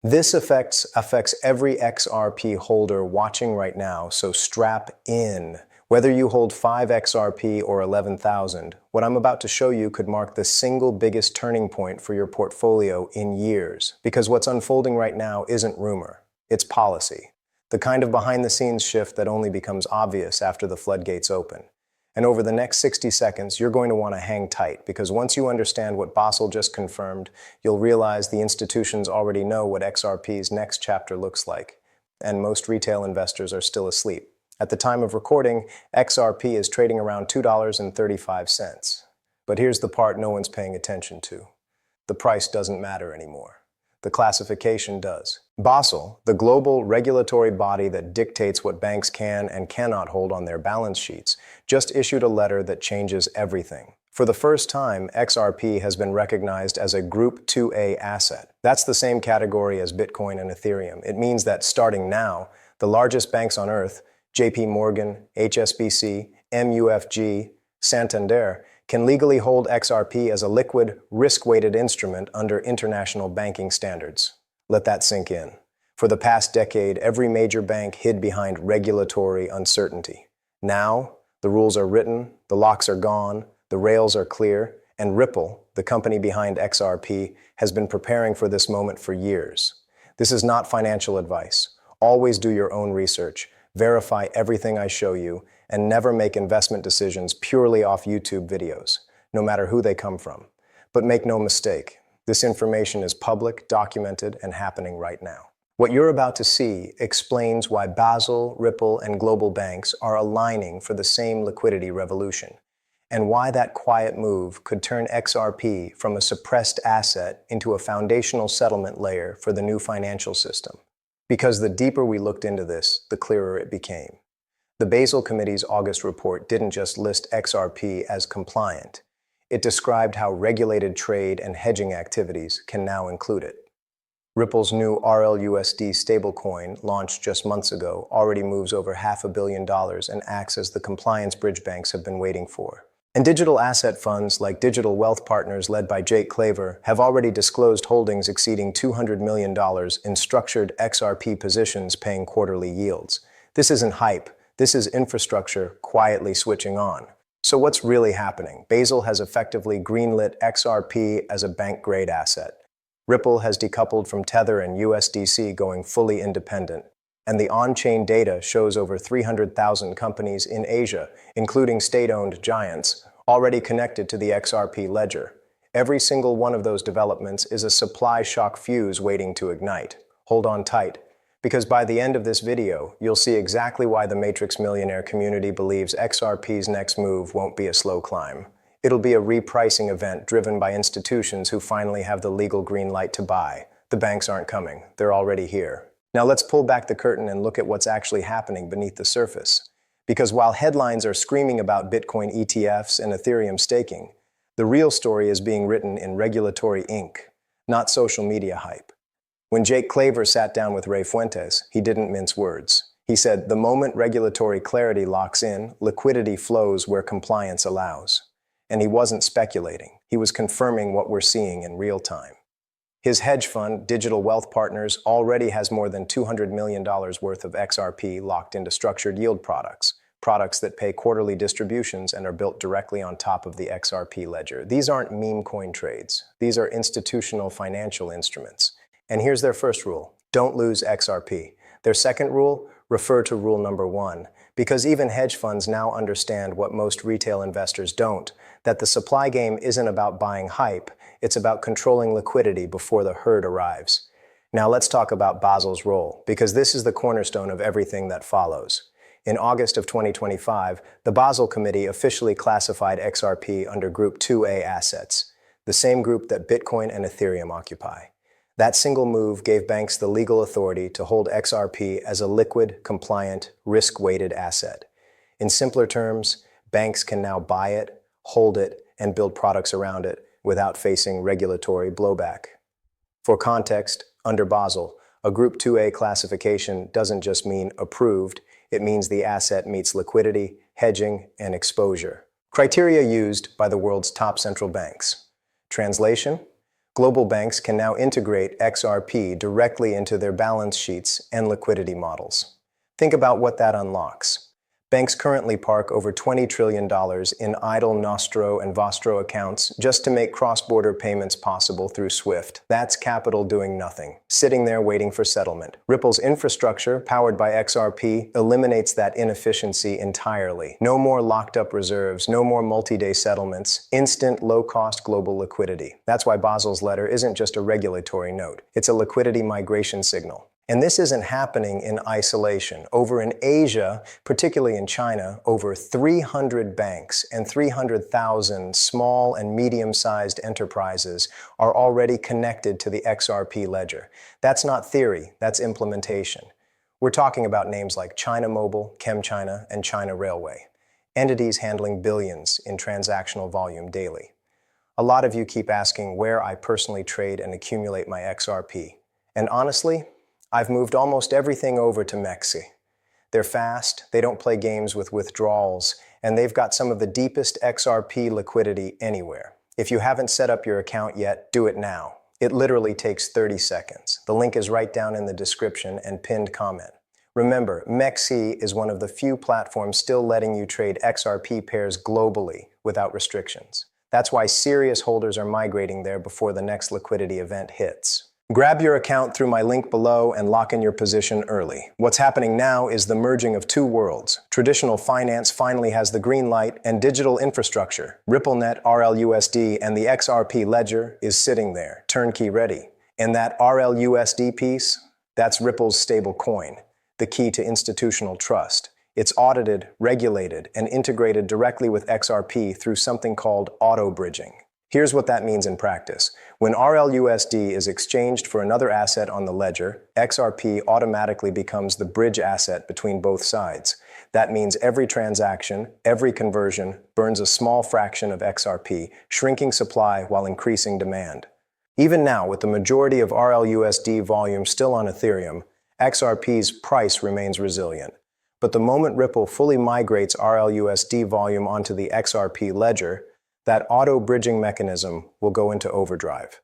This affects every XRP holder watching right now, so strap in. Whether you hold 5 XRP or 11,000, what I'm about to show you could mark the single biggest turning point for your portfolio in years. Because what's unfolding right now isn't rumor, it's policy. The kind of behind-the-scenes shift that only becomes obvious after the floodgates open. And over the next 60 seconds, you're going to want to hang tight, because once you understand what Basel just confirmed, you'll realize the institutions already know what XRP's next chapter looks like. And most retail investors are still asleep. At the time of recording, XRP is trading around $2.35. But here's the part no one's paying attention to. The price doesn't matter anymore. The classification does. Basel, the global regulatory body that dictates what banks can and cannot hold on their balance sheets, just issued a letter that changes everything. For the first time, XRP has been recognized as a Group 2A asset. That's the same category as Bitcoin and Ethereum. It means that starting now, the largest banks on earth, JP Morgan, HSBC, MUFG, Santander, can legally hold XRP as a liquid, risk-weighted instrument under international banking standards. Let that sink in. For the past decade, every major bank hid behind regulatory uncertainty. Now, the rules are written, the locks are gone, the rails are clear, and Ripple, the company behind XRP, has been preparing for this moment for years. This is not financial advice. Always do your own research, verify everything I show you, and never make investment decisions purely off YouTube videos, no matter who they come from. But make no mistake, this information is public, documented, and happening right now. What you're about to see explains why Basel, Ripple, and global banks are aligning for the same liquidity revolution, and why that quiet move could turn XRP from a suppressed asset into a foundational settlement layer for the new financial system. Because the deeper we looked into this, the clearer it became. The Basel Committee's August report didn't just list XRP as compliant. It described how regulated trade and hedging activities can now include it. Ripple's new RLUSD stablecoin, launched just months ago, already moves over $500 million and acts as the compliance bridge banks have been waiting for. And digital asset funds like Digital Wealth Partners led by Jake Claver have already disclosed holdings exceeding $200 million in structured XRP positions paying quarterly yields. This isn't hype. This is infrastructure quietly switching on. So what's really happening? Basel has effectively greenlit XRP as a bank-grade asset. Ripple has decoupled from Tether and USDC, going fully independent. And the on-chain data shows over 300,000 companies in Asia, including state-owned giants, already connected to the XRP ledger. Every single one of those developments is a supply shock fuse waiting to ignite. Hold on tight, because by the end of this video, you'll see exactly why the Matrix Millionaire community believes XRP's next move won't be a slow climb. It'll be a repricing event driven by institutions who finally have the legal green light to buy. The banks aren't coming, they're already here. Now let's pull back the curtain and look at what's actually happening beneath the surface. Because while headlines are screaming about Bitcoin ETFs and Ethereum staking, the real story is being written in regulatory ink, not social media hype. When Jake Claver sat down with Ray Fuentes, he didn't mince words. He said, the moment regulatory clarity locks in, liquidity flows where compliance allows. And he wasn't speculating. He was confirming what we're seeing in real time. His hedge fund, Digital Wealth Partners, already has more than $200 million worth of XRP locked into structured yield products that pay quarterly distributions and are built directly on top of the XRP ledger. These aren't meme coin trades. These are institutional financial instruments. And here's their first rule: don't lose XRP. Their second rule: refer to rule number 1. Because even hedge funds now understand what most retail investors don't, that the supply game isn't about buying hype, it's about controlling liquidity before the herd arrives. Now let's talk about Basel's role, because this is the cornerstone of everything that follows. In August of 2025, the Basel Committee officially classified XRP under Group 2A assets, the same group that Bitcoin and Ethereum occupy. That single move gave banks the legal authority to hold XRP as a liquid, compliant, risk-weighted asset. In simpler terms, banks can now buy it, hold it, and build products around it without facing regulatory blowback. For context, under Basel, a Group 2A classification doesn't just mean approved, it means the asset meets liquidity, hedging, and exposure. Criteria used by the world's top central banks. Translation: Global banks can now integrate XRP directly into their balance sheets and liquidity models. Think about what that unlocks. Banks currently park over $20 trillion in idle Nostro and Vostro accounts just to make cross-border payments possible through SWIFT. That's capital doing nothing, sitting there waiting for settlement. Ripple's infrastructure, powered by XRP, eliminates that inefficiency entirely. No more locked-up reserves, no more multi-day settlements, instant, low-cost global liquidity. That's why Basel's letter isn't just a regulatory note. It's a liquidity migration signal. And this isn't happening in isolation. Over in Asia, particularly in China, over 300 banks and 300,000 small and medium-sized enterprises are already connected to the XRP ledger. That's not theory, that's implementation. We're talking about names like China Mobile, ChemChina, and China Railway, entities handling billions in transactional volume daily. A lot of you keep asking where I personally trade and accumulate my XRP. And honestly, I've moved almost everything over to Mexi. They're fast, they don't play games with withdrawals, and they've got some of the deepest XRP liquidity anywhere. If you haven't set up your account yet, do it now. It literally takes 30 seconds. The link is right down in the description and pinned comment. Remember, Mexi is one of the few platforms still letting you trade XRP pairs globally without restrictions. That's why serious holders are migrating there before the next liquidity event hits. Grab your account through my link below and lock in your position early. What's happening now is the merging of two worlds. Traditional finance finally has the green light, and digital infrastructure, RippleNet, RLUSD, and the XRP ledger is sitting there, turnkey ready. And that RLUSD piece, that's Ripple's stable coin, the key to institutional trust. It's audited, regulated, and integrated directly with XRP through something called auto-bridging. Here's what that means in practice. When RLUSD is exchanged for another asset on the ledger, XRP automatically becomes the bridge asset between both sides. That means every transaction, every conversion, burns a small fraction of XRP, shrinking supply while increasing demand. Even now, with the majority of RLUSD volume still on Ethereum, XRP's price remains resilient. But the moment Ripple fully migrates RLUSD volume onto the XRP ledger, that auto-bridging mechanism will go into overdrive.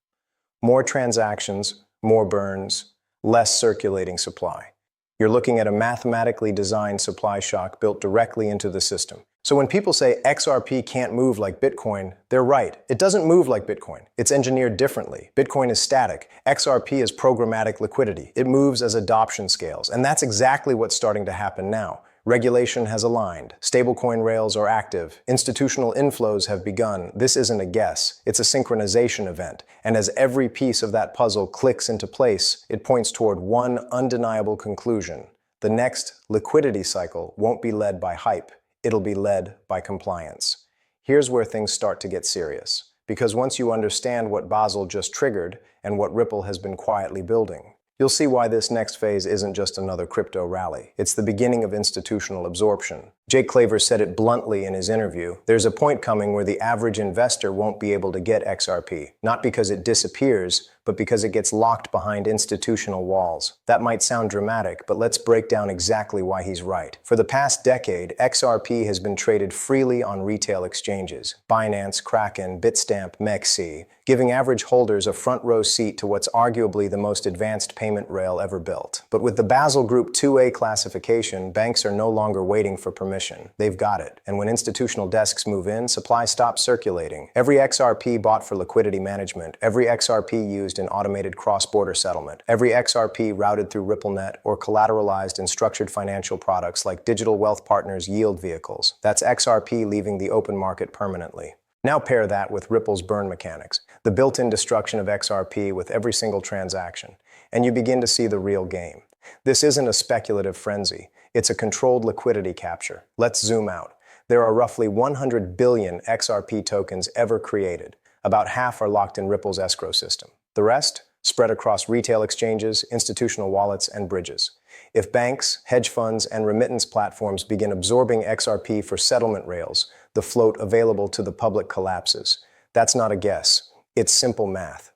More transactions, more burns, less circulating supply. You're looking at a mathematically designed supply shock built directly into the system. So when people say XRP can't move like Bitcoin, they're right. It doesn't move like Bitcoin. It's engineered differently. Bitcoin is static. XRP is programmatic liquidity. It moves as adoption scales. And that's exactly what's starting to happen now. Regulation has aligned. Stablecoin rails are active. Institutional inflows have begun. This isn't a guess. It's a synchronization event. And as every piece of that puzzle clicks into place, it points toward one undeniable conclusion. The next liquidity cycle won't be led by hype. It'll be led by compliance. Here's where things start to get serious. Because once you understand what Basel just triggered and what Ripple has been quietly building, you'll see why this next phase isn't just another crypto rally. It's the beginning of institutional absorption. Jake Claver said it bluntly in his interview. There's a point coming where the average investor won't be able to get XRP, not because it disappears, but because it gets locked behind institutional walls. That might sound dramatic, but let's break down exactly why he's right. For the past decade, XRP has been traded freely on retail exchanges, Binance, Kraken, Bitstamp, Mexi, giving average holders a front-row seat to what's arguably the most advanced payment rail ever built. But with the Basel Group 2A classification, banks are no longer waiting for permission. They've got it. And when institutional desks move in, supply stops circulating. Every XRP bought for liquidity management, every XRP used in automated cross-border settlement, every XRP routed through RippleNet or collateralized in structured financial products like digital wealth partners' yield vehicles. That's XRP leaving the open market permanently. Now pair that with Ripple's burn mechanics, the built-in destruction of XRP with every single transaction, and you begin to see the real game. This isn't a speculative frenzy. It's a controlled liquidity capture. Let's zoom out. There are roughly 100 billion XRP tokens ever created. About half are locked in Ripple's escrow system. The rest, spread across retail exchanges, institutional wallets, and bridges. If banks, hedge funds, and remittance platforms begin absorbing XRP for settlement rails, the float available to the public collapses. That's not a guess. It's simple math.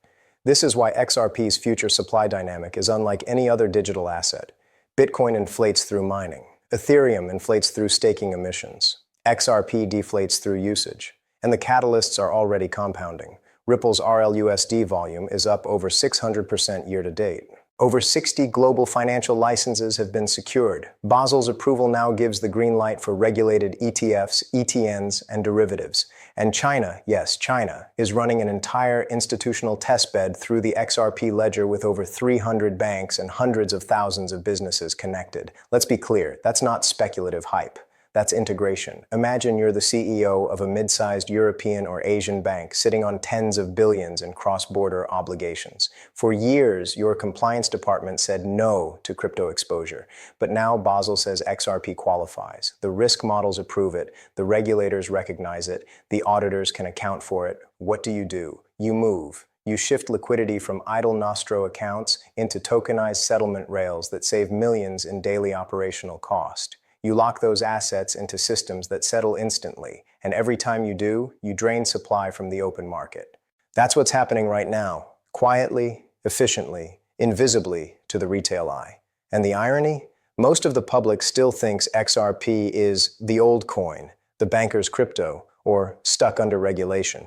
This is why XRP's future supply dynamic is unlike any other digital asset. Bitcoin inflates through mining. Ethereum inflates through staking emissions. XRP deflates through usage. And the catalysts are already compounding. Ripple's RLUSD volume is up over 600% year to date. Over 60 global financial licenses have been secured. Basel's approval now gives the green light for regulated ETFs, ETNs, and derivatives. And China, yes, China, is running an entire institutional testbed through the XRP ledger with over 300 banks and hundreds of thousands of businesses connected. Let's be clear, that's not speculative hype. That's integration. Imagine you're the CEO of a mid-sized European or Asian bank sitting on tens of billions in cross-border obligations. For years, your compliance department said no to crypto exposure. But now Basel says XRP qualifies. The risk models approve it, the regulators recognize it, the auditors can account for it. What do? You move. You shift liquidity from idle nostro accounts into tokenized settlement rails that save millions in daily operational cost. You lock those assets into systems that settle instantly, and every time you do, you drain supply from the open market. That's what's happening right now, quietly, efficiently, invisibly to the retail eye. And the irony? Most of the public still thinks XRP is the old coin, the banker's crypto, or stuck under regulation.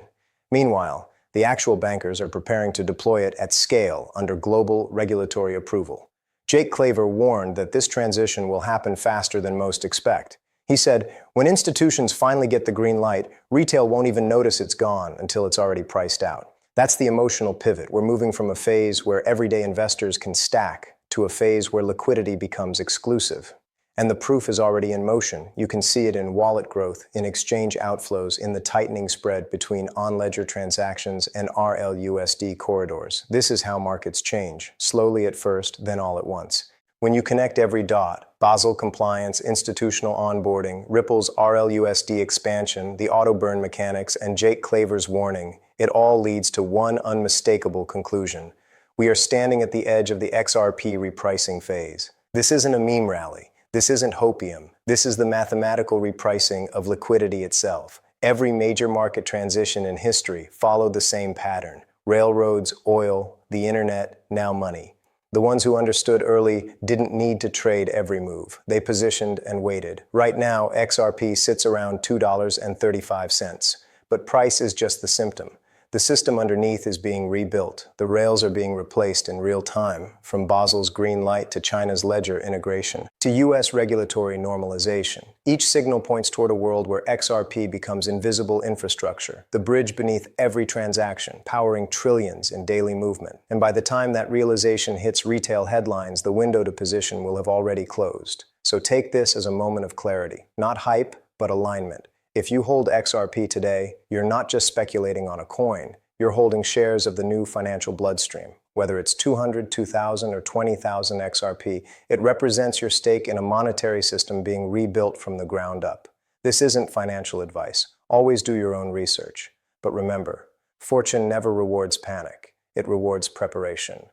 Meanwhile, the actual bankers are preparing to deploy it at scale under global regulatory approval. Jake Claver warned that this transition will happen faster than most expect. He said, when institutions finally get the green light, retail won't even notice it's gone until it's already priced out. That's the emotional pivot. We're moving from a phase where everyday investors can stack to a phase where liquidity becomes exclusive. And the proof is already in motion. You can see it in wallet growth, in exchange outflows, in the tightening spread between on-ledger transactions and RLUSD corridors. This is how markets change, slowly at first, then all at once. When you connect every dot, Basel compliance, institutional onboarding, Ripple's RLUSD expansion, the auto burn mechanics, and Jake Claver's warning, it all leads to one unmistakable conclusion. We are standing at the edge of the XRP repricing phase. This isn't a meme rally. This isn't hopium. This is the mathematical repricing of liquidity itself. Every major market transition in history followed the same pattern. Railroads, oil, the internet, now money. The ones who understood early didn't need to trade every move. They positioned and waited. Right now, XRP sits around $2.35. But price is just the symptom. The system underneath is being rebuilt. The rails are being replaced in real time, from Basel's green light to China's ledger integration, to US regulatory normalization. Each signal points toward a world where XRP becomes invisible infrastructure, the bridge beneath every transaction, powering trillions in daily movement. And by the time that realization hits retail headlines, the window to position will have already closed. So take this as a moment of clarity, not hype, but alignment. If you hold XRP today, you're not just speculating on a coin, you're holding shares of the new financial bloodstream. Whether it's 200, 2,000, or 20,000 XRP, it represents your stake in a monetary system being rebuilt from the ground up. This isn't financial advice. Always do your own research. But remember, fortune never rewards panic. It rewards preparation.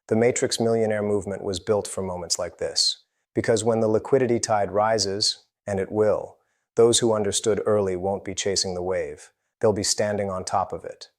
The Matrix Millionaire movement was built for moments like this. Because when the liquidity tide rises, and it will, those who understood early won't be chasing the wave. They'll be standing on top of it.